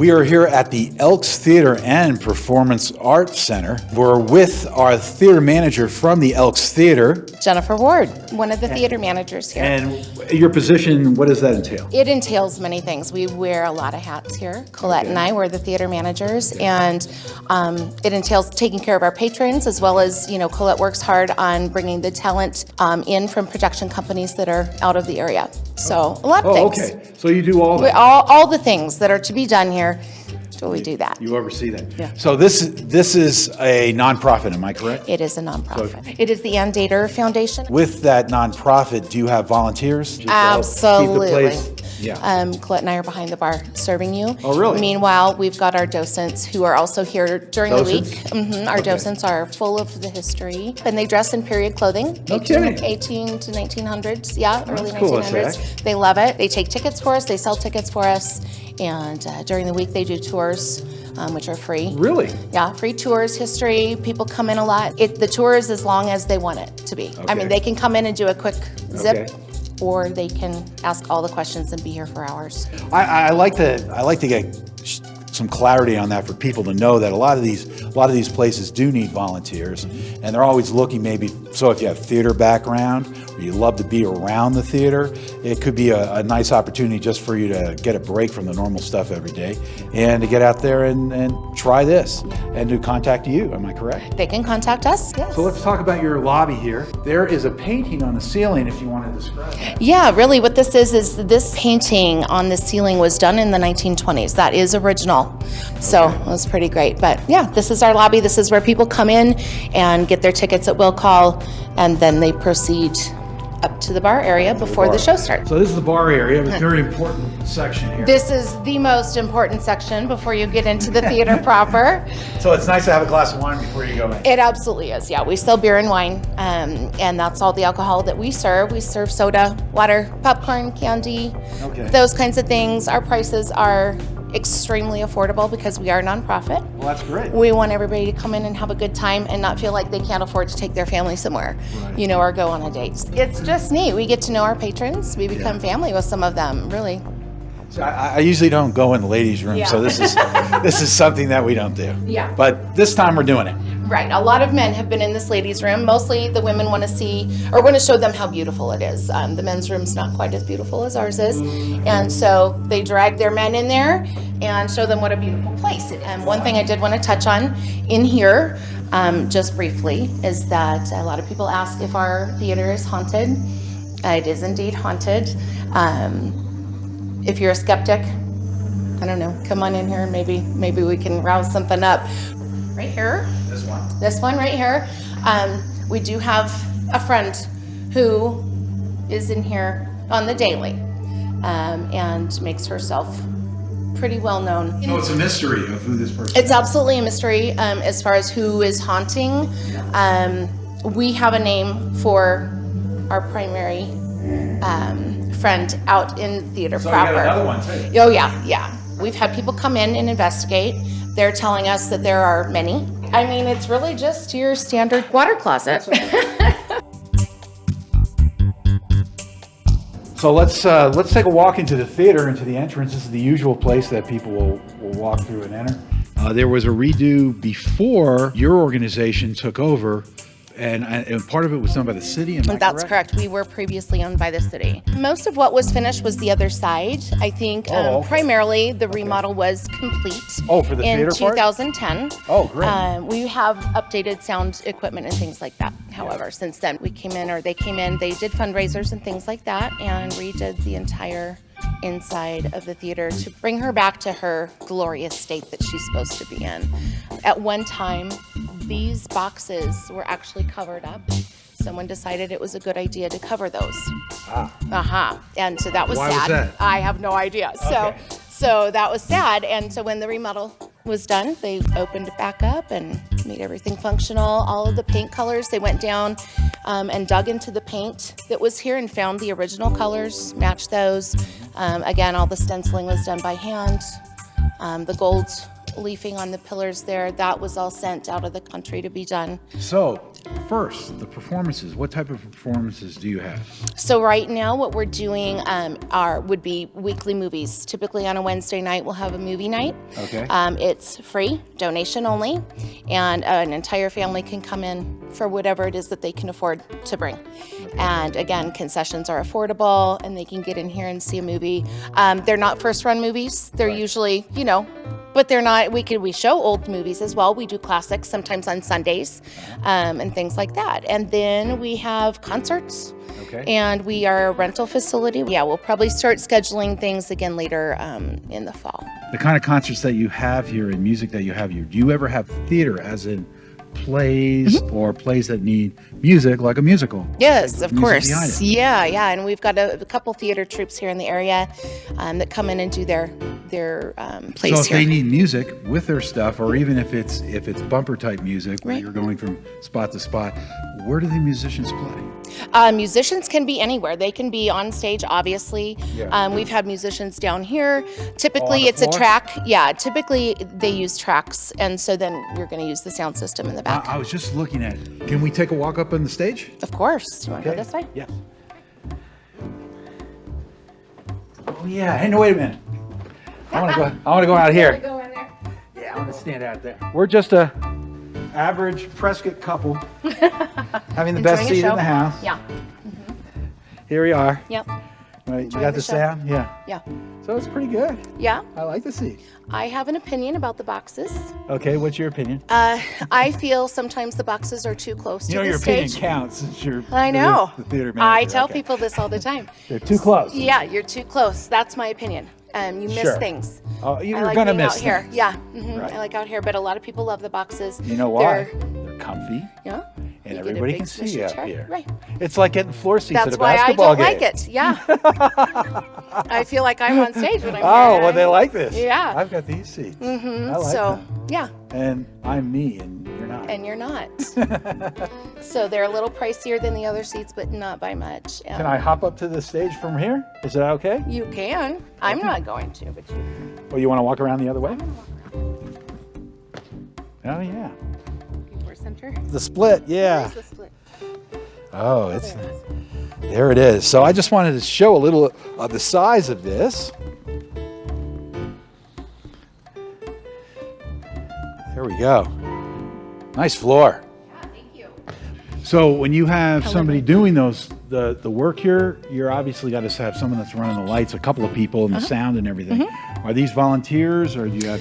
We are here at the Elks Theater and Performance Arts Center. We're with our theater manager from the Elks Theater. Jennifer Ward, one of the theater managers here. And your position, what does that entail? It entails many things. We wear a lot of hats here. Colette and I, we're the theater managers, and it entails taking care of our patrons, as well as, Colette works hard on bringing the talent in from production companies that are out of the area. So a lot of things. Okay. So you do all that? All the things that are to be done here, so we do that. You oversee that? Yeah. So this is a nonprofit, am I correct? It is a nonprofit. It is the Ann Dater Foundation. With that nonprofit, do you have volunteers? Just to help Absolutely. keep the place? Yeah. Colette and I are behind the bar serving you. Oh, really? Meanwhile, we've got our docents who are also here during the week. Docents? Our docents are full of the history, and they dress in period clothing. No kidding. 18 to 1900s, yeah, early That's cool, 1900s. They love it. They take tickets for us. They sell tickets for us, and during the week they do tours, which are free. Really? Yeah, free tours, history. People come in a lot. The tour is as long as they want it to be. I mean, they can come in and do a quick zip. Okay. Or they can ask all the questions and be here for hours. I like to get some clarity on that for people to know that a lot of these places do need volunteers, and they're always looking maybe. So if you have theater background or you love to be around the theater, it could be a nice opportunity just for you to get a break from the normal stuff every day and to get out there and try this and to contact you. Am I correct? They can contact us, yes. So let's talk about your lobby here. There is a painting on the ceiling, if you want to describe that. Yeah, really what this is this painting on the ceiling was done in the 1920s. That is original. So it was pretty great. But yeah, this is our lobby. This is where people come in and get their tickets at will call, and then they proceed up to the bar area before the show starts. So this is the bar area, a very important section here. This is the most important section before you get into the theater proper. So it's nice to have a glass of wine before you go in. It absolutely is, yeah. We sell beer and wine, and that's all the alcohol that we serve. We serve soda, water, popcorn, candy, those kinds of things. Our prices are extremely affordable because we are a nonprofit. Well, that's great. We want everybody to come in and have a good time and not feel like they can't afford to take their family somewhere, or go on a date. It's just neat. We get to know our patrons. We become family with some of them, really. So I usually don't go in the ladies' room, so this is something that we don't do. Yeah. But this time we're doing it. Right. A lot of men have been in this ladies' room. Mostly the women want to see or want to show them how beautiful it is. The men's room's not quite as beautiful as ours is. And so they drag their men in there and show them what a beautiful place. And one thing I did want to touch on in here, just briefly, is that a lot of people ask if our theater is haunted. It is indeed haunted. If you're a skeptic, I don't know, come on in here and maybe we can rouse something up. Right here. This one right here. We do have a friend who is in here on the daily and makes herself pretty well known. So it's a mystery of who this person is. It's absolutely a mystery as far as who is haunting. We have a name for our primary friend out in theater proper. So you got another one too. Oh yeah. We've had people come in and investigate. They're telling us that there are many. I mean, it's really just your standard water closet. So let's take a walk into the theater, into the entrance. This is the usual place that people will walk through and enter. There was a redo before your organization took over. And part of it was done by the city, am I That's correct. We were previously owned by the city. Most of what was finished was the other side. I think primarily the remodel was complete for the theater in 2010. Oh, great. We have updated sound equipment and things like that. However, since then they came in, they did fundraisers and things like that and redid the entire inside of the theater to bring her back to her glorious state that she's supposed to be in. At one time, these boxes were actually covered up. Someone decided it was a good idea to cover those. And so that was sad. Why was that? I have no idea. So that was sad. And so when the remodel was done, they opened it back up and made everything functional. All of the paint colors, they went down and dug into the paint that was here and found the original colors, matched those. Again, all the stenciling was done by hand. The gold leafing on the pillars there. That was all sent out of the country to be done. So, first, the performances. What type of performances do you have? So right now what we're doing would be weekly movies. Typically on a Wednesday night we'll have a movie night. Okay. It's free, donation only, and an entire family can come in for whatever it is that they can afford to bring. And again, concessions are affordable and they can get in here and see a movie. They're not first run movies. They're usually, but they're not, we show old movies as well. We do classics sometimes on Sundays and things like that. And then we have concerts. Okay. And we are a rental facility. Yeah, we'll probably start scheduling things again later in the fall. The kind of concerts that you have here and music that you have here, do you ever have theater, as in plays or plays that need music, like a musical? Yes, of Music behind course. it? Yeah. And we've got a couple theater troupes here in the area that come in and do their plays So if here. they need music with their stuff, or even if it's bumper type music where Right. you're going from spot to spot, where do the musicians play? Musicians can be anywhere. They can be on stage, obviously. Yeah. We've had musicians down here. Typically, On the it's a floor? track. Yeah, typically they use tracks, and so then you're going to use the sound system in the back. I was just looking at, can we take a walk up on the stage? Of course. You want to go this way? Yeah. Oh yeah. Hey, no, wait a minute. I want to go out here. Go in there. Yeah, I want to stand out there. We're just a average Prescott couple having the best Enjoying a seat in show. the house. Yeah. Here we are. Yep. Right, you Enjoying got the the show. sound? Yeah. Yeah. So it's pretty good. Yeah. I like the seat. I have an opinion about the boxes. Okay, what's your opinion? I feel sometimes the boxes are too close to the your stage. opinion counts since you're I know. the theater I manager. tell Okay. people this all the time. They're too close. Yeah, you're too close. That's my opinion. You miss Sure. things. Oh, I you're like gonna being miss out here. things. Yeah, Right. I like out here, but a lot of people love the boxes. You know why? They're, They're comfy, yeah. and You get a everybody big can see swishy you out chair. here. Right. It's like getting floor seats That's at a why I basketball don't game. like it. Yeah. I feel like I'm on stage when I'm Oh, here. well, they like this. Yeah. I've got these seats. I like So, them. yeah. And I'm me, and you're not. And you're not. So they're a little pricier than the other seats, but not by much. Can I hop up to the stage from here? Is that okay? You can. I'm not going to, but you can. Or you want to walk around the other way? Oh, yeah. For center. The split, yeah. Where's the split? Oh, there it is. So I just wanted to show a little of the size of this. There we go. Nice floor. Yeah, thank you. So when you have somebody doing the work here, you're obviously got to have someone that's running the lights, a couple of people, and the sound and everything. Are these volunteers, or do you have?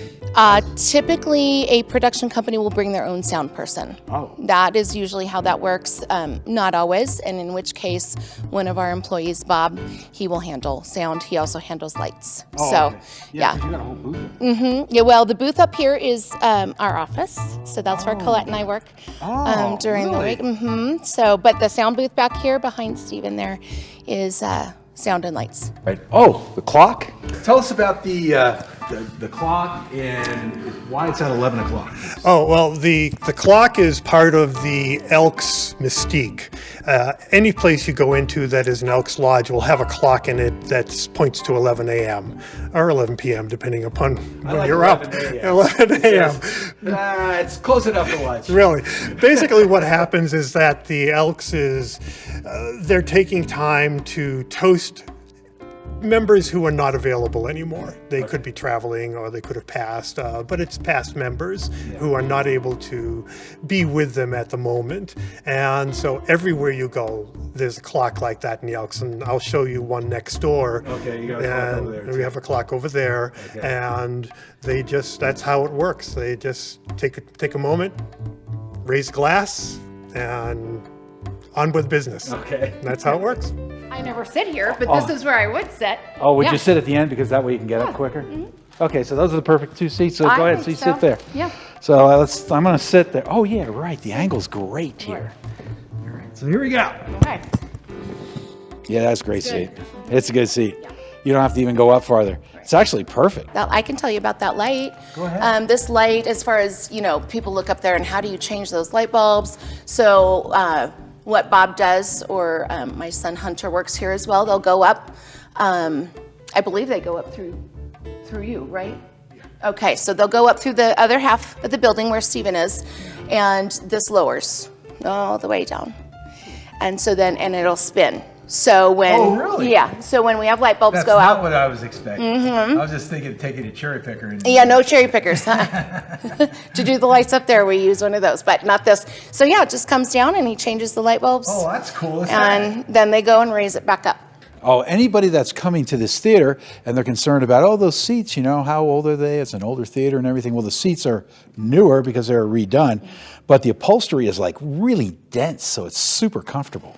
Typically, a production company will bring their own sound person. Oh. That is usually how that works. Not always, and in which case, one of our employees, Bob, he will handle sound. He also handles lights. So, okay. yeah. 'cause you got a whole booth. Yeah, well, the booth up here is our office, so that's where Colette and I work Oh, during really? the week. So, but the sound booth back here behind Steven there is sound and lights. Right. Oh, the clock. Tell us about the clock and why it's at 11 o'clock. Oh, well, the clock is part of the Elks mystique. Any place you go into that is an Elks Lodge will have a clock in it that points to 11 a.m. or 11 p.m., depending upon when like you're up. 11 a.m. 11 a.m. It's close enough to lunch. Really. Basically, what happens is that the Elks is they're taking time to toast members who are not available anymore. They could be traveling or they could have passed, but it's past members who are not able to be with them at the moment. And so everywhere you go, there's a clock like that in the Elks, and I'll show you one next door. Okay, you got a clock over there, And we too. have a clock over there, Okay. and they just, that's how it works. They just take a moment, raise a glass, and on with business. Okay. And that's how it works. I never sit here, but this is where I would sit. Oh, would Yeah. you sit at the end because that way you can get up quicker? Okay, so those are the perfect two seats. So go I ahead, so you think sit there. Yeah. So I'm going to sit there. Oh yeah, right. The angle's great here. All right. So here we go. Okay. Yeah, that's a great good. seat. It's a good seat. You don't have to even go up farther. It's actually perfect. That, I can tell you about that light. Go ahead. This light, as far as, people look up there and how do you change those light bulbs? So what Bob does, or my son Hunter works here as well, they'll go up. I believe they go up through you, right? Okay, so they'll go up through the other half of the building where Stephen is, and this lowers all the way down. And so then, and it'll spin. So when, Oh, really? Yeah, so when we have light bulbs That's go not out. what I was expecting. I was just thinking of taking a cherry picker. And Yeah, no cherry pickers. To do the lights up there, we use one of those, but not this. So yeah, it just comes down and he changes the light bulbs. Oh, that's cool. And then they go and raise it back up. Oh, anybody that's coming to this theater and they're concerned about, oh, those seats, you know, how old are they? It's an older theater and everything. Well, the seats are newer because they're redone, but the upholstery is like really dense, so it's super comfortable.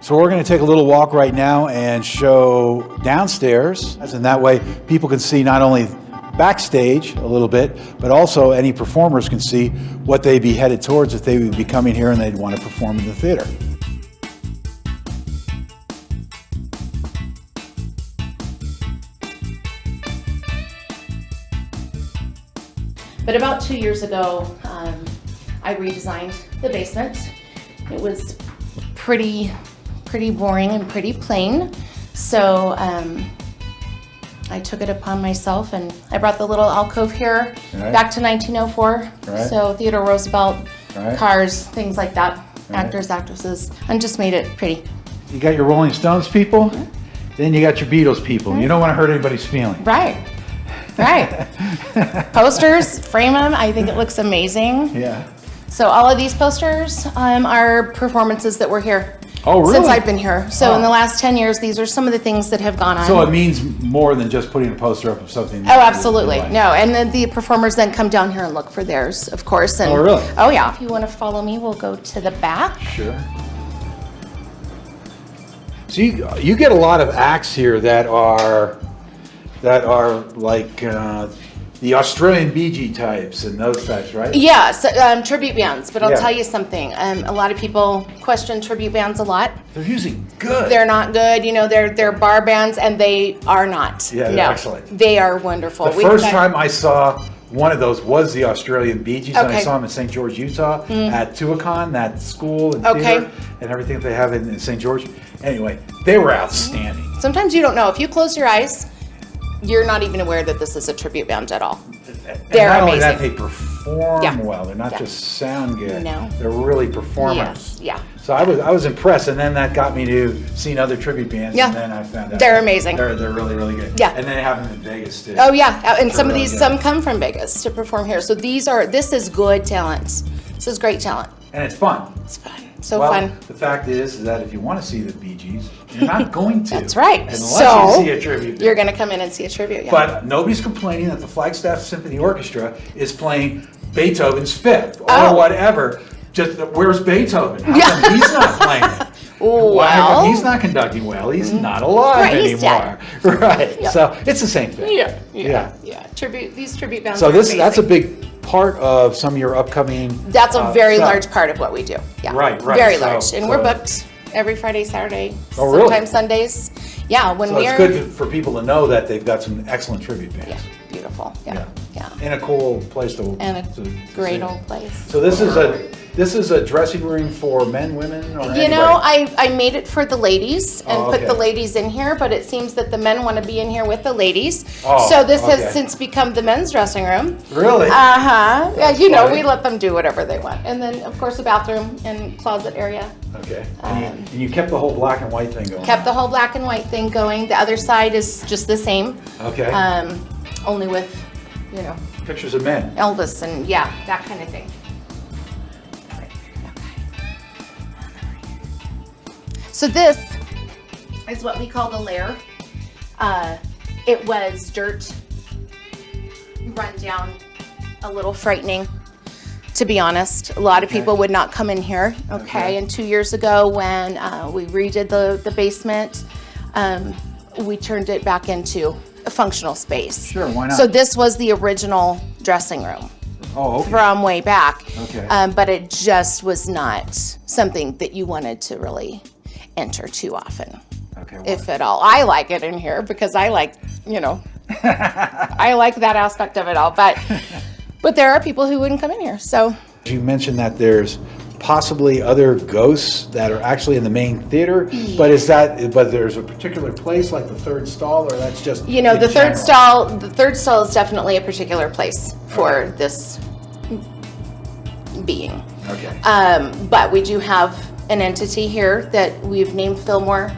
So we're going to take a little walk right now and show downstairs, and that way people can see not only backstage a little bit, but also any performers can see what they'd be headed towards if they would be coming here and they'd want to perform in the theater. But about 2 years ago, I redesigned the basement. It was pretty boring and pretty plain. So I took it upon myself and I brought the little alcove here back to 1904. Right. So Theodore Roosevelt, Right. cars, things like that, actors, actresses, and just made it pretty. You got your Rolling Stones people, then you got your Beatles people. You don't want to hurt anybody's feelings. Right. Right. Posters, frame them. I think it looks amazing. Yeah. So all of these posters are performances that were here. Oh, really? Since I've been here. So in Oh. the last 10 years, these are some of the things that have gone on. So it means more than just putting a poster up of something. Oh, absolutely. No, and then the performers then come down here and look for theirs, of course. And, Oh, really? Oh, yeah. If you want to follow me, we'll go to the back. Sure. So you get a lot of acts here that are like the Australian Bee Gee types and those types, right? Yeah, so, tribute bands. But I'll Yeah. tell you something. A lot of people question tribute bands a lot. They're usually good. They're not good. You know, they're bar bands, and they are not. Yeah, they're no, excellent. They are wonderful. The first time I saw one of those was the Australian Bee Gees, and I Okay. saw them in St. George, Utah, at Tuacahn, that school and Okay. theater, and everything that they have in St. George. Anyway, they were outstanding. Sometimes you don't know. If you close your eyes, you're not even aware that this is a tribute band at all. And They're not only that, amazing. they perform Yeah. well. They're not Yeah. just sound good. No. They're really performers. Yes, yeah. So I was impressed, and then that got me to seeing other tribute bands. Yeah. And then I found out They're amazing. They're really really good. Yeah. And then they have them in Vegas too. Oh yeah, and some of really these, good. some come from Vegas to perform here. So this is good talent. This is great talent. And it's fun. It's fun, so Well, fun. the fact is that if you want to see the Bee Gees, you're not going to. That's right. Unless So you see a tribute band. you're going to come in and see a tribute. Yeah. But nobody's complaining that the Flagstaff Symphony Orchestra is playing Beethoven's Fifth or Oh. whatever. Just where's Beethoven? How Yeah. come he's not playing it? Why how Well- come he's not conducting well? He's not alive Right, he's anymore. Right. Yeah. So it's the same thing. yeah, Yeah. These tribute bands. So are that's a amazing. big part of some of your upcoming. That's a very stuff. large part of what we do. Yeah. Right, right. Very So- large, and we're so- booked every Friday, Saturday, Oh, really? sometimes Sundays. Yeah, when So we're it's good for people to know that they've got some excellent tribute bands. yeah, beautiful. Yeah, yeah, In a cool place to. and a to great see. old place. So this is a dressing room for men, women, or You know, I made it for the ladies and Oh, put okay. the ladies in here, but it seems that the men want to be in here with the ladies. Oh, So this okay. has since become the men's dressing room. Really? Yeah, That's you know, funny. we let them do whatever they want. And then, of course, a bathroom and closet area. Okay. And you kept the whole black and white thing going. Kept the whole black and white thing going. The other side is just the same, Okay. only with, you know, Pictures of men. Elvis and yeah, that kind of thing. So this is what we call the lair. It was dirt, run down, a little frightening, to be honest. A lot of people would not come in here. Okay, and 2 years ago when we redid the basement, we turned it back into a functional space. Sure, why not? So this was the original dressing room Oh, okay. from way back. Okay. But it just was not something that you wanted to really enter too often, Okay. if at all. I like it in here because I like, you know, I like that aspect of it all. But there are people who wouldn't come in here. So You mentioned that there's possibly other ghosts that are actually in the main theater, but there's a particular place like the third stall, or that's just You know, in the third general? stall is definitely a particular place for this being. Okay. But we do have an entity here that we've named Fillmore.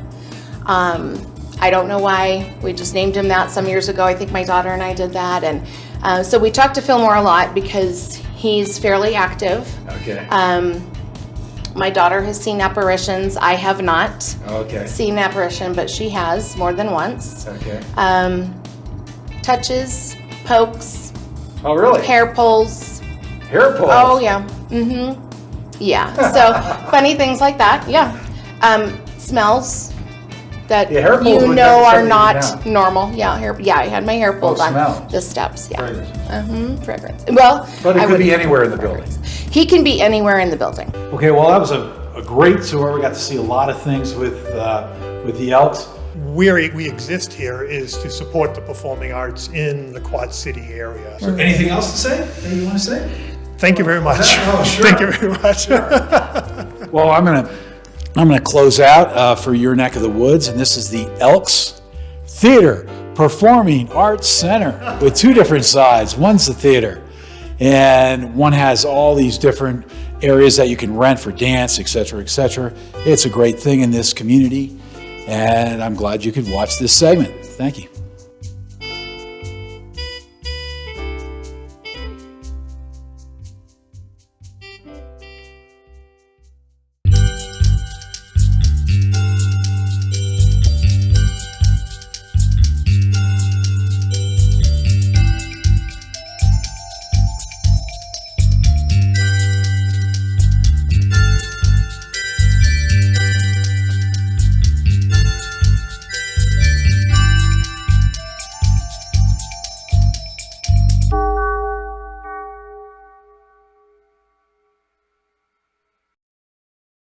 I don't know why, we just named him that some years ago. I think my daughter and I did that. And so we talk to Fillmore a lot because he's fairly active. Okay. My daughter has seen apparitions. I have not Okay. seen an apparition, but she has more than once. Okay. Touches, pokes, Oh, really? hair pulls. Hair pulls? Oh, yeah. Mm-hmm. Yeah. So funny things like that. Yeah. Smells that Yeah, hair pulls you would know are definitely not be normal. Yeah. I had my hair pulled on smells. the steps. Yeah. Fragrance. Fragrance. Well, But it I could would- be anywhere in the building. He can be anywhere in the building. Okay, well, that was a great tour. We got to see a lot of things with the Elks. Where we exist here is to support the performing arts in the Quad City area. So Anything else to say that you want to say? thank you very much. Oh, sure. Thank you very much. Well, I'm gonna close out for your neck of the woods, and this is the Elks Theater Performing Arts Center with two different sides. One's the theater, and one has all these different areas that you can rent for dance, etc., etc. It's a great thing in this community, and I'm glad you could watch this segment. Thank you.